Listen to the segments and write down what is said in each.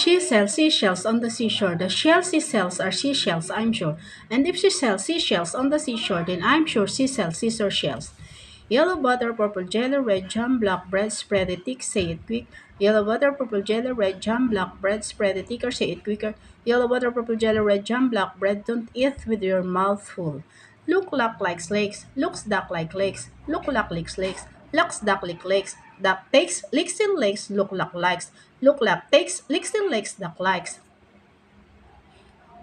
She sells seashells on the seashore. The shells she sells are seashells, I'm sure. And if she sells seashells on the seashore, then I'm sure she sells scissor shells. Yellow butter, purple jelly, red jam, black bread, spread it thick, say it quick. Yellow butter, purple jelly, red jam, black bread, spread it thicker, say it quicker. Yellow butter, purple jelly, red jam, black bread, don't eat with your mouth full. Look like legs, looks duck like legs, look licks legs, looks duck lick legs, duck takes, licks in legs, look likes, look takes, licks in legs, duck likes.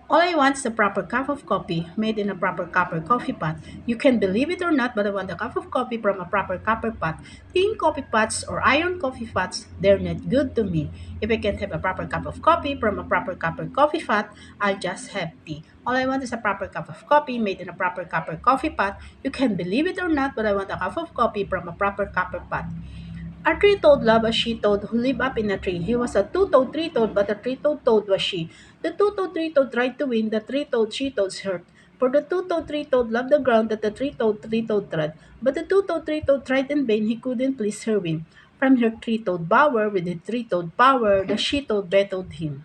All I want is a proper cup of coffee made in a proper copper coffee pot. You can believe it or not, but I want a cup of coffee from a proper copper pot. Tin coffee pots or iron coffee pots, they're not good to me. If I can't have a proper cup of coffee from a proper copper coffee pot, I'll just have tea. All I want is a proper cup of coffee made in a proper copper coffee pot. You can believe it or not, but I want a cup of coffee from a proper copper pot. A three-toed loved a she-toad who lived up in a tree. He was a two-toed three-toed, but a three-toed toad was she. The two-toed three-toed tried to win, the three-toed she-toads hurt. For the two-toed three-toed loved the ground that the three-toed three-toed trod. But the two-toed three-toed tried in vain, he couldn't please her win. From her three-toed bower with the three-toed power, the she-toad bettled him.